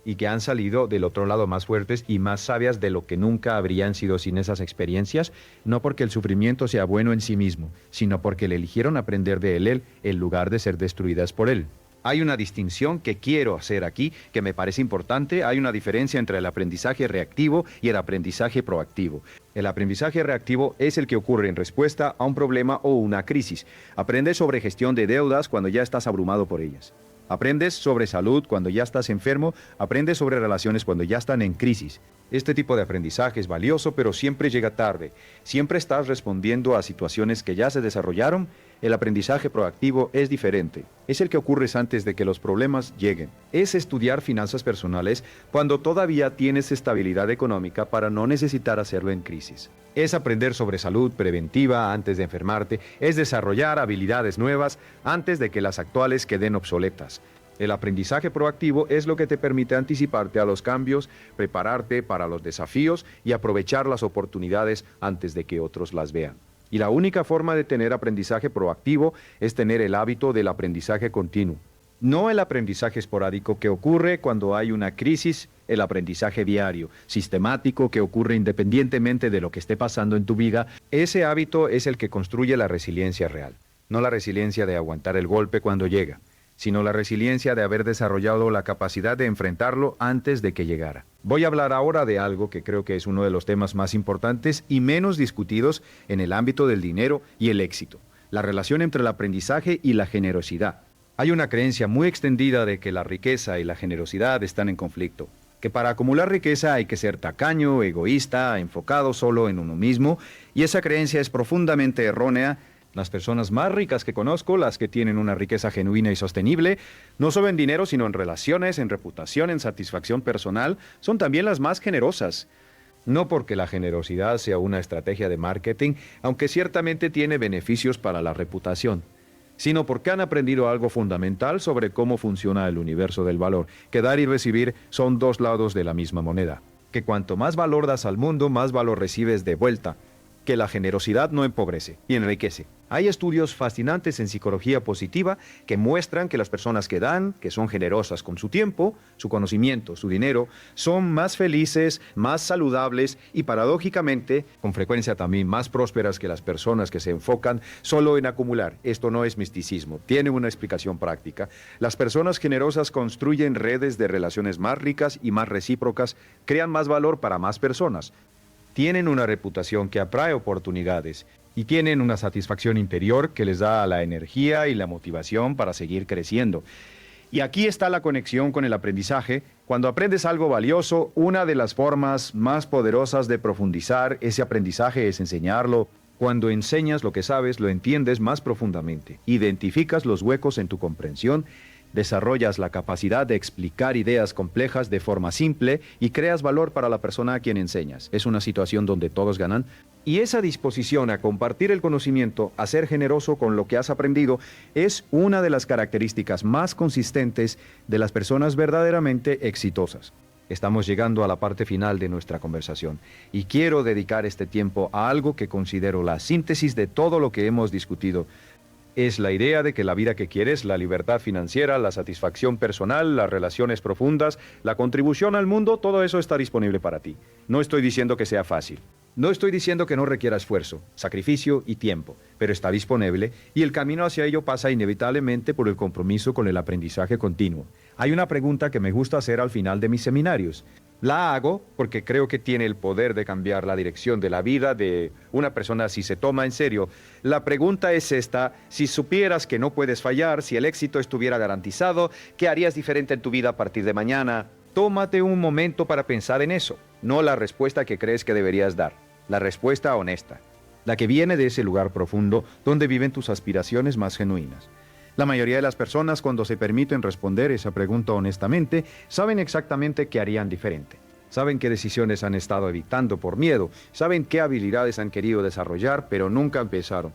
y que han salido del otro lado más fuertes y más sabias de lo que nunca habrían sido sin esas experiencias, no porque el sufrimiento sea bueno en sí mismo, sino porque le eligieron aprender de él en lugar de ser destruidas por él. Hay una distinción que quiero hacer aquí, que me parece importante. Hay una diferencia entre el aprendizaje reactivo y el aprendizaje proactivo. El aprendizaje reactivo es el que ocurre en respuesta a un problema o una crisis. Aprendes sobre gestión de deudas cuando ya estás abrumado por ellas. Aprendes sobre salud cuando ya estás enfermo, aprendes sobre relaciones cuando ya están en crisis. Este tipo de aprendizaje es valioso, pero siempre llega tarde. Siempre estás respondiendo a situaciones que ya se desarrollaron. El aprendizaje proactivo es diferente. Es el que ocurre antes de que los problemas lleguen. Es estudiar finanzas personales cuando todavía tienes estabilidad económica para no necesitar hacerlo en crisis. Es aprender sobre salud preventiva antes de enfermarte. Es desarrollar habilidades nuevas antes de que las actuales queden obsoletas. El aprendizaje proactivo es lo que te permite anticiparte a los cambios, prepararte para los desafíos y aprovechar las oportunidades antes de que otros las vean. Y la única forma de tener aprendizaje proactivo es tener el hábito del aprendizaje continuo. No el aprendizaje esporádico que ocurre cuando hay una crisis, el aprendizaje diario, sistemático, que ocurre independientemente de lo que esté pasando en tu vida. Ese hábito es el que construye la resiliencia real. No la resiliencia de aguantar el golpe cuando llega, sino la resiliencia de haber desarrollado la capacidad de enfrentarlo antes de que llegara. Voy a hablar ahora de algo que creo que es uno de los temas más importantes y menos discutidos en el ámbito del dinero y el éxito: la relación entre el aprendizaje y la generosidad. Hay una creencia muy extendida de que la riqueza y la generosidad están en conflicto, que para acumular riqueza hay que ser tacaño, egoísta, enfocado solo en uno mismo, y esa creencia es profundamente errónea. Las personas más ricas que conozco, las que tienen una riqueza genuina y sostenible, no solo en dinero, sino en relaciones, en reputación, en satisfacción personal, son también las más generosas. No porque la generosidad sea una estrategia de marketing, aunque ciertamente tiene beneficios para la reputación, sino porque han aprendido algo fundamental sobre cómo funciona el universo del valor, que dar y recibir son dos lados de la misma moneda, que cuanto más valor das al mundo, más valor recibes de vuelta, que la generosidad no empobrece y enriquece. Hay estudios fascinantes en psicología positiva que muestran que las personas que dan, que son generosas con su tiempo, su conocimiento, su dinero, son más felices, más saludables y paradójicamente, con frecuencia también más prósperas que las personas que se enfocan solo en acumular. Esto no es misticismo, tiene una explicación práctica. Las personas generosas construyen redes de relaciones más ricas y más recíprocas, crean más valor para más personas. Tienen una reputación que atrae oportunidades y tienen una satisfacción interior que les da la energía y la motivación para seguir creciendo. Y aquí está la conexión con el aprendizaje. Cuando aprendes algo valioso, una de las formas más poderosas de profundizar ese aprendizaje es enseñarlo. Cuando enseñas lo que sabes, lo entiendes más profundamente. Identificas los huecos en tu comprensión, desarrollas la capacidad de explicar ideas complejas de forma simple y creas valor para la persona a quien enseñas. Es una situación donde todos ganan. Y esa disposición a compartir el conocimiento, a ser generoso con lo que has aprendido, es una de las características más consistentes de las personas verdaderamente exitosas. Estamos llegando a la parte final de nuestra conversación y quiero dedicar este tiempo a algo que considero la síntesis de todo lo que hemos discutido. Es la idea de que la vida que quieres, la libertad financiera, la satisfacción personal, las relaciones profundas, la contribución al mundo, todo eso está disponible para ti. No estoy diciendo que sea fácil. No estoy diciendo que no requiera esfuerzo, sacrificio y tiempo, pero está disponible y el camino hacia ello pasa inevitablemente por el compromiso con el aprendizaje continuo. Hay una pregunta que me gusta hacer al final de mis seminarios. La hago porque creo que tiene el poder de cambiar la dirección de la vida de una persona si se toma en serio. La pregunta es esta: si supieras que no puedes fallar, si el éxito estuviera garantizado, ¿qué harías diferente en tu vida a partir de mañana? Tómate un momento para pensar en eso, no la respuesta que crees que deberías dar, la respuesta honesta, la que viene de ese lugar profundo donde viven tus aspiraciones más genuinas. La mayoría de las personas, cuando se permiten responder esa pregunta honestamente, saben exactamente qué harían diferente. Saben qué decisiones han estado evitando por miedo, saben qué habilidades han querido desarrollar, pero nunca empezaron.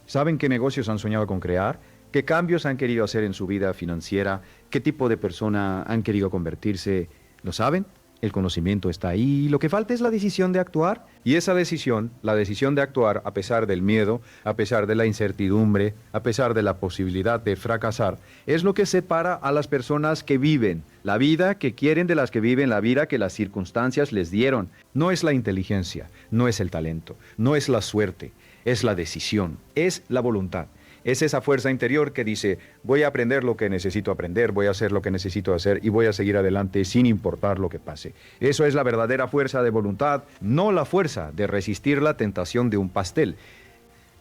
Saben qué negocios han soñado con crear, qué cambios han querido hacer en su vida financiera, qué tipo de persona han querido convertirse. ¿Lo saben? El conocimiento está ahí, lo que falta es la decisión de actuar. Y esa decisión, la decisión de actuar a pesar del miedo, a pesar de la incertidumbre, a pesar de la posibilidad de fracasar, es lo que separa a las personas que viven la vida que quieren de las que viven la vida que las circunstancias les dieron. No es la inteligencia, no es el talento, no es la suerte, es la decisión, es la voluntad. Es esa fuerza interior que dice: voy a aprender lo que necesito aprender, voy a hacer lo que necesito hacer y voy a seguir adelante sin importar lo que pase. Eso es la verdadera fuerza de voluntad, no la fuerza de resistir la tentación de un pastel.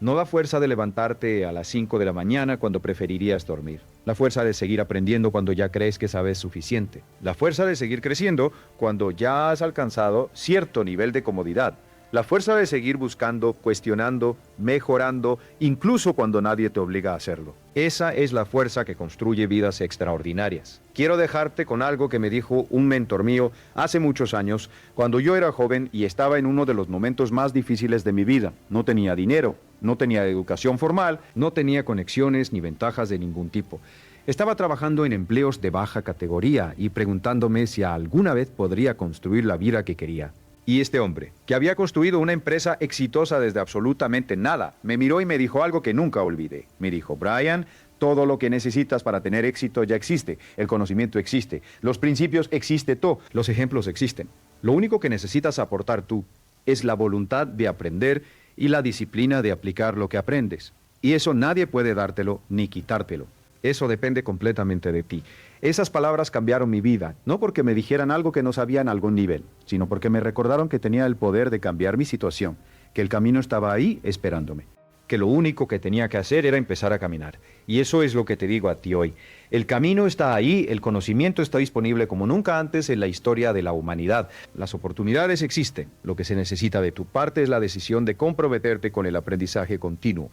No la fuerza de levantarte a las 5 de la mañana cuando preferirías dormir. La fuerza de seguir aprendiendo cuando ya crees que sabes suficiente. La fuerza de seguir creciendo cuando ya has alcanzado cierto nivel de comodidad. La fuerza de seguir buscando, cuestionando, mejorando, incluso cuando nadie te obliga a hacerlo. Esa es la fuerza que construye vidas extraordinarias. Quiero dejarte con algo que me dijo un mentor mío hace muchos años, cuando yo era joven y estaba en uno de los momentos más difíciles de mi vida. No tenía dinero, no tenía educación formal, no tenía conexiones ni ventajas de ningún tipo. Estaba trabajando en empleos de baja categoría y preguntándome si alguna vez podría construir la vida que quería. Y este hombre, que había construido una empresa exitosa desde absolutamente nada, me miró y me dijo algo que nunca olvidé. Me dijo: Brian, Todo lo que necesitas para tener éxito ya existe. El conocimiento existe. Los principios existe todo. Los ejemplos existen. Lo único que necesitas aportar tú es la voluntad de aprender y la disciplina de aplicar lo que aprendes. Y eso nadie puede dártelo ni quitártelo. Eso depende completamente de ti. Esas palabras cambiaron mi vida, no porque me dijeran algo que no sabía en algún nivel, sino porque me recordaron que tenía el poder de cambiar mi situación, que el camino estaba ahí esperándome, que lo único que tenía que hacer era empezar a caminar. Y eso es lo que te digo a ti hoy. El camino está ahí, el conocimiento está disponible como nunca antes en la historia de la humanidad. Las oportunidades existen. Lo que se necesita de tu parte es la decisión de comprometerte con el aprendizaje continuo,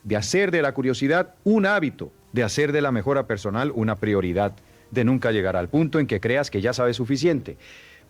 de hacer de la curiosidad un hábito, de hacer de la mejora personal una prioridad, de nunca llegar al punto en que creas que ya sabes suficiente.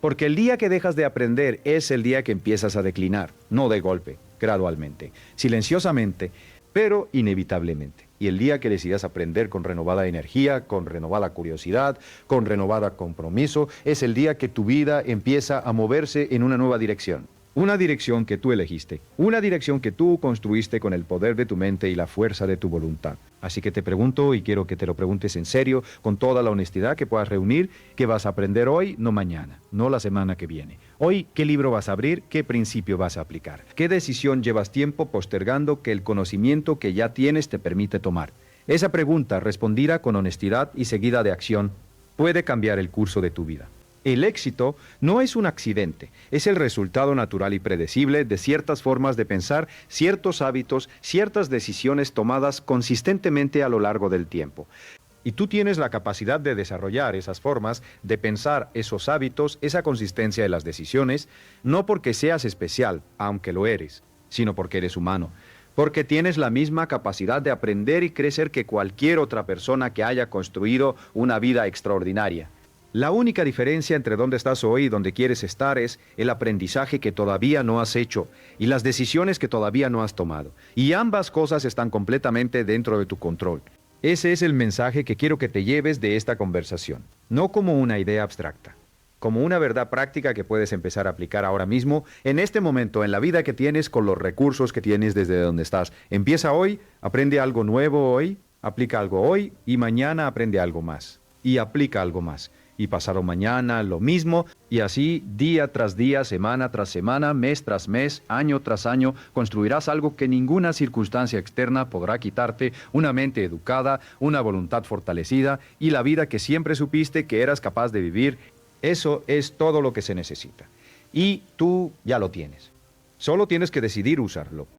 Porque el día que dejas de aprender es el día que empiezas a declinar, no de golpe, gradualmente, silenciosamente, pero inevitablemente. Y el día que decidas aprender con renovada energía, con renovada curiosidad, con renovada compromiso, es el día que tu vida empieza a moverse en una nueva dirección. Una dirección que tú elegiste, una dirección que tú construiste con el poder de tu mente y la fuerza de tu voluntad. Así que te pregunto, y quiero que te lo preguntes en serio, con toda la honestidad que puedas reunir, ¿qué vas a aprender hoy? No mañana, no la semana que viene. Hoy, ¿qué libro vas a abrir? ¿Qué principio vas a aplicar? ¿Qué decisión llevas tiempo postergando que el conocimiento que ya tienes te permite tomar? Esa pregunta, respondida con honestidad y seguida de acción, puede cambiar el curso de tu vida. El éxito no es un accidente, es el resultado natural y predecible de ciertas formas de pensar, ciertos hábitos, ciertas decisiones tomadas consistentemente a lo largo del tiempo. Y tú tienes la capacidad de desarrollar esas formas, de pensar esos hábitos, esa consistencia de las decisiones, no porque seas especial, aunque lo eres, sino porque eres humano. Porque tienes la misma capacidad de aprender y crecer que cualquier otra persona que haya construido una vida extraordinaria. La única diferencia entre dónde estás hoy y dónde quieres estar es el aprendizaje que todavía no has hecho y las decisiones que todavía no has tomado. Y ambas cosas están completamente dentro de tu control. Ese es el mensaje que quiero que te lleves de esta conversación, no como una idea abstracta, como una verdad práctica que puedes empezar a aplicar ahora mismo, en este momento, en la vida que tienes, con los recursos que tienes desde donde estás. Empieza hoy, aprende algo nuevo hoy, aplica algo hoy y mañana aprende algo más y aplica algo más. Y pasado mañana lo mismo, y así día tras día, semana tras semana, mes tras mes, año tras año, construirás algo que ninguna circunstancia externa podrá quitarte, una mente educada, una voluntad fortalecida y la vida que siempre supiste que eras capaz de vivir. Eso es todo lo que se necesita. Y tú ya lo tienes. Solo tienes que decidir usarlo.